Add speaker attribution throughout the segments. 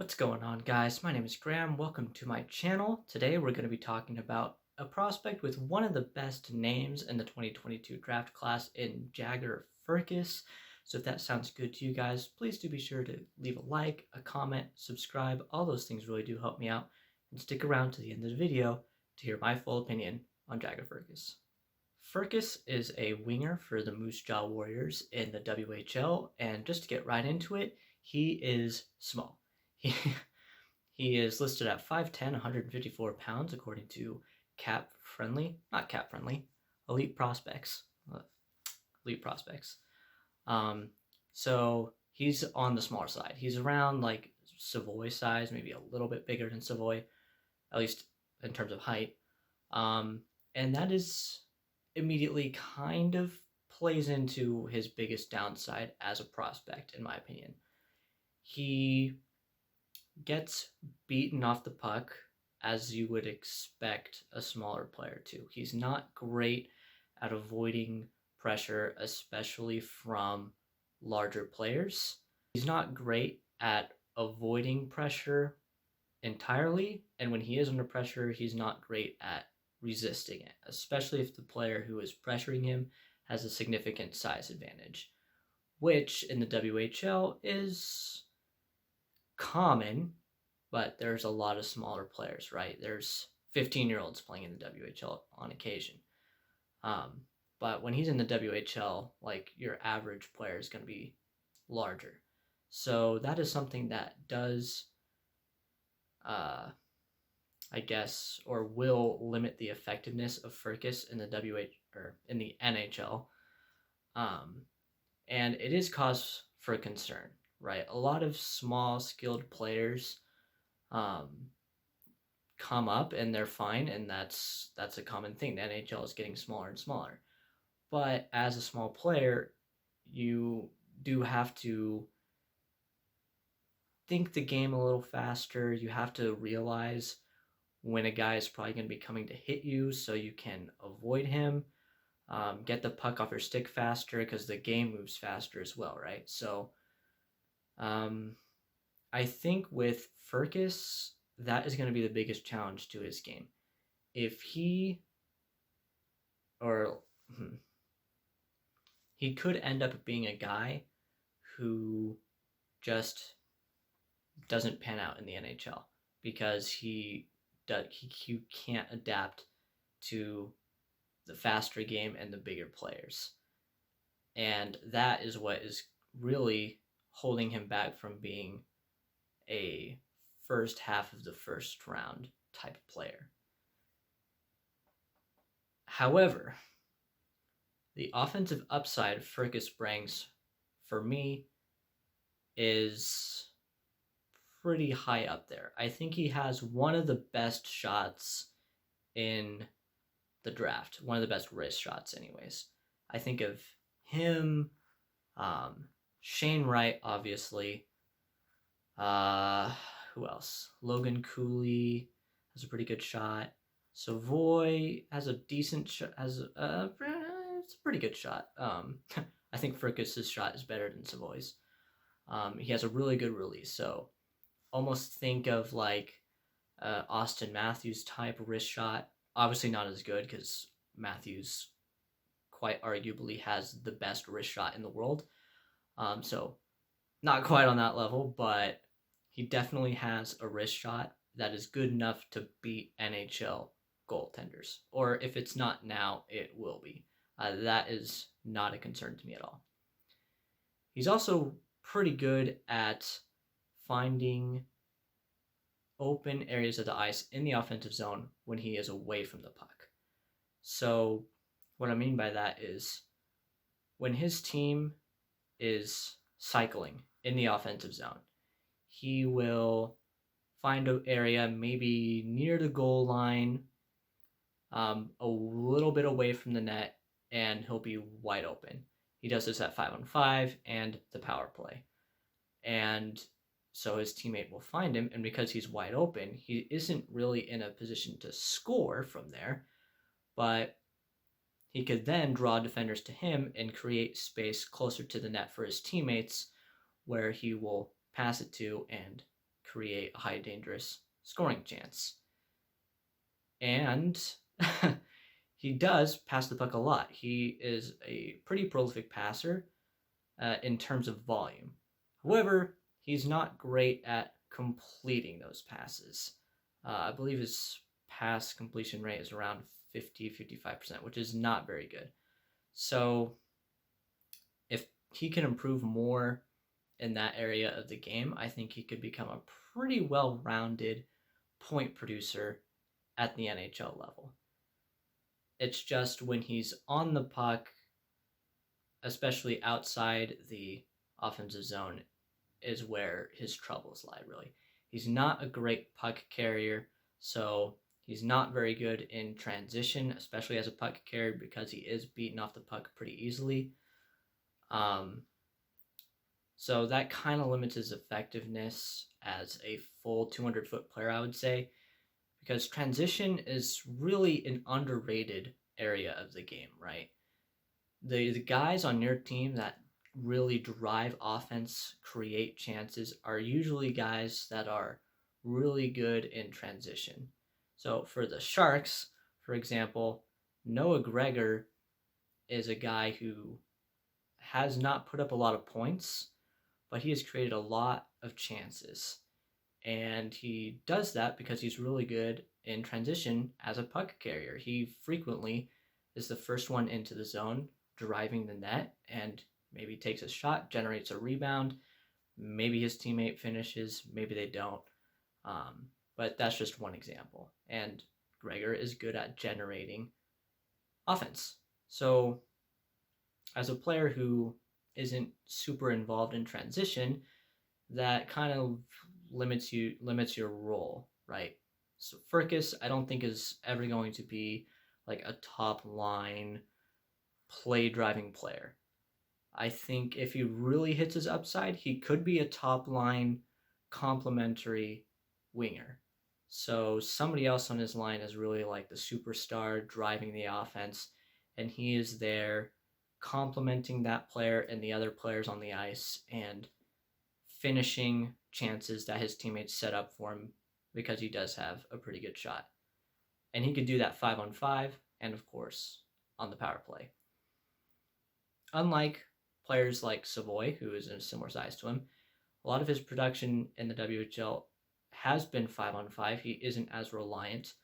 Speaker 1: What's going on, guys? My name is Graham. Welcome to my channel. Today we're going to be talking about a prospect with one of the best names in the 2022 draft class in Jagger Firkus. So if that sounds good to you guys, please do be sure to leave a like, a comment, subscribe. All those things really do help me out. And stick around to the end of the video to hear my full opinion on Jagger Firkus. Firkus is a winger for the Moose Jaw Warriors in the WHL, and just to get right into it, he is small. He, he is listed at 5'10", 154 pounds, according to Elite Prospects. Elite Prospects. So he's on the smaller side. He's around like Savoy size, maybe a little bit bigger than Savoy, at least in terms of height. And that is immediately kind of plays into his biggest downside as a prospect, in my opinion. He gets beaten off the puck as you would expect a smaller player to. He's not great at avoiding pressure, especially from larger players. He's not great at avoiding pressure entirely, and when he is under pressure, he's not great at resisting it, especially if the player who is pressuring him has a significant size advantage, which in the WHL is common, but there's a lot of smaller players, right? There's 15-year-olds playing in the WHL on occasion. But when he's in the WHL, like your average player is going to be larger. So that is something that does, I guess, or will limit the effectiveness of Firkus in the in the NHL. And it is cause for concern, right? A lot of small, skilled players come up and they're fine, and that's a common thing. The NHL is getting smaller and smaller. But as a small player, you do have to think the game a little faster. You have to realize when a guy is probably going to be coming to hit you so you can avoid him. Get the puck off your stick faster because the game moves faster as well, right? So I think with Firkus, that is going to be the biggest challenge to his game. If he could end up being a guy who just doesn't pan out in the NHL because he can't adapt to the faster game and the bigger players. And that is what is really holding him back from being a first half of the first round type of player. However, the offensive upside Firkus brings, for me, is pretty high up there. I think he has one of the best shots in the draft, one of the best wrist shots anyways. I think of him, Shane Wright, obviously. Who else? Logan Cooley has a pretty good shot. Savoy has a decent shot. It's a pretty good shot. I think Firkus' shot is better than Savoy's. He has a really good release. So almost think of like Austin Matthews type wrist shot. Obviously not as good because Matthews quite arguably has the best wrist shot in the world. So not quite on that level, but he definitely has a wrist shot that is good enough to beat NHL goaltenders. Or if it's not now, it will be. That is not a concern to me at all. He's also pretty good at finding open areas of the ice in the offensive zone when he is away from the puck. So what I mean by that is when his team is cycling in the offensive zone, he will find an area maybe near the goal line, a little bit away from the net, and he'll be wide open. He does this at 5-on-5 and the power play. And so his teammate will find him, and because he's wide open, he isn't really in a position to score from there, but he could then draw defenders to him and create space closer to the net for his teammates where he will pass it to and create a high dangerous scoring chance. And he does pass the puck a lot. He is a pretty prolific passer in terms of volume. However, he's not great at completing those passes. I believe his pass completion rate is around 50-55%, which is not very good. So if he can improve more in that area of the game, I think he could become a pretty well-rounded point producer at the NHL level. It's just when he's on the puck, especially outside the offensive zone, is where his troubles lie, really. He's not a great puck carrier, so he's not very good in transition, especially as a puck carrier, because he is beaten off the puck pretty easily. So that kind of limits his effectiveness as a full 200-foot player, I would say, because transition is really an underrated area of the game, right? The guys on your team that really drive offense, create chances, are usually guys that are really good in transition. So for the Sharks, for example, Noah Gregor is a guy who has not put up a lot of points, but he has created a lot of chances. And he does that because he's really good in transition as a puck carrier. He frequently is the first one into the zone, driving the net, and maybe takes a shot, generates a rebound. Maybe his teammate finishes, maybe they don't. But that's just one example. And Gregor is good at generating offense. So as a player who isn't super involved in transition, that kind of limits your role, right? So Firkus, I don't think is ever going to be like a top line play driving player. I think if he really hits his upside, he could be a top line complementary winger. So somebody else on his line is really like the superstar driving the offense, and he is there complementing that player and the other players on the ice and finishing chances that his teammates set up for him, because he does have a pretty good shot. And he could do that 5-on-5 and, of course, on the power play. Unlike players like Savoy, who is a similar size to him, a lot of his production in the WHL has been 5-on-5. He isn't as reliant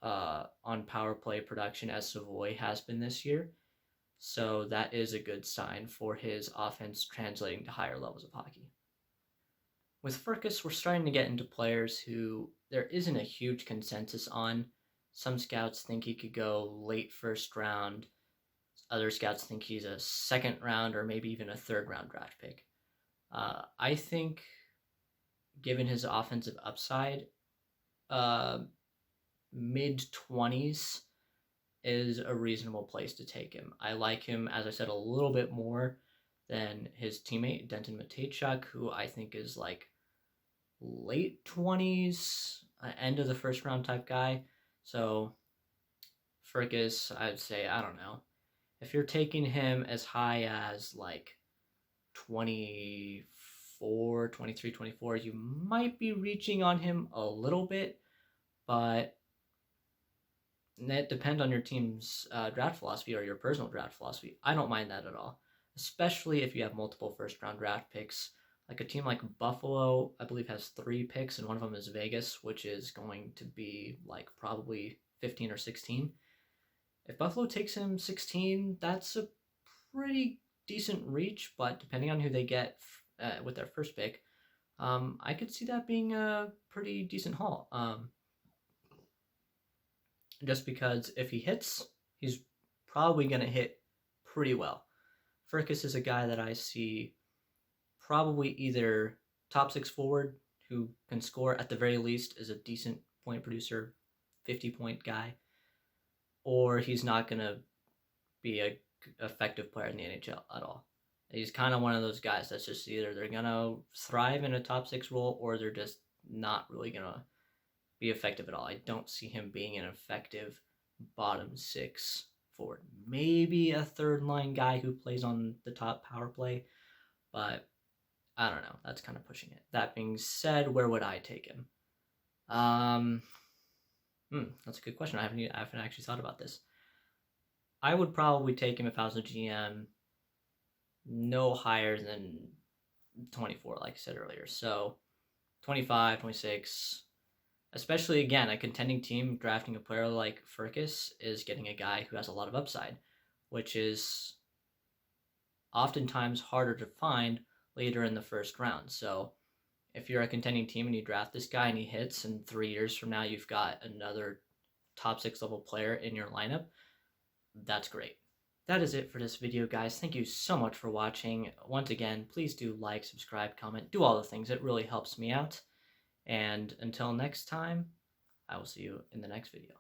Speaker 1: on power play production as Savoy has been this year. So that is a good sign for his offense translating to higher levels of hockey. With Firkus, we're starting to get into players who there isn't a huge consensus on. Some scouts think he could go late first round. Other scouts think he's a second round or maybe even a third round draft pick. I think, given his offensive upside, mid-20s is a reasonable place to take him. I like him, as I said, a little bit more than his teammate, Denton Matejchuk, who I think is like late 20s, end of the first round type guy. So Firkus, I'd say, I don't know. If you're taking him as high as like 24, 23, 24, you might be reaching on him a little bit, but that depends on your team's draft philosophy or your personal draft philosophy. I don't mind that at all, especially if you have multiple first-round draft picks. Like a team like Buffalo, I believe, has 3 picks, and one of them is Vegas, which is going to be like probably 15 or 16. If Buffalo takes him 16, that's a pretty decent reach, but depending on who they get with their first pick, I could see that being a pretty decent haul. Just because if he hits, he's probably going to hit pretty well. Firkus is a guy that I see probably either top 6 forward who can score at the very least, is a decent point producer, 50-point guy, or he's not going to be a effective player in the NHL at all. He's kind of one of those guys that's just either they're going to thrive in a top 6 role or they're just not really going to be effective at all. I don't see him being an effective bottom 6 forward. Maybe a third line guy who plays on the top power play, but I don't know. That's kind of pushing it. That being said, where would I take him? That's a good question. I haven't actually thought about this. I would probably take him if I was a GM no higher than 24, like I said earlier. So 25, 26, especially again, a contending team drafting a player like Firkus is getting a guy who has a lot of upside, which is oftentimes harder to find later in the first round. So if you're a contending team and you draft this guy and he hits, and 3 years from now you've got another top 6 level player in your lineup, that's great. That is it for this video, guys. Thank you so much for watching. Once again, please do like, subscribe, comment, do all the things. It really helps me out. And until next time, I will see you in the next video.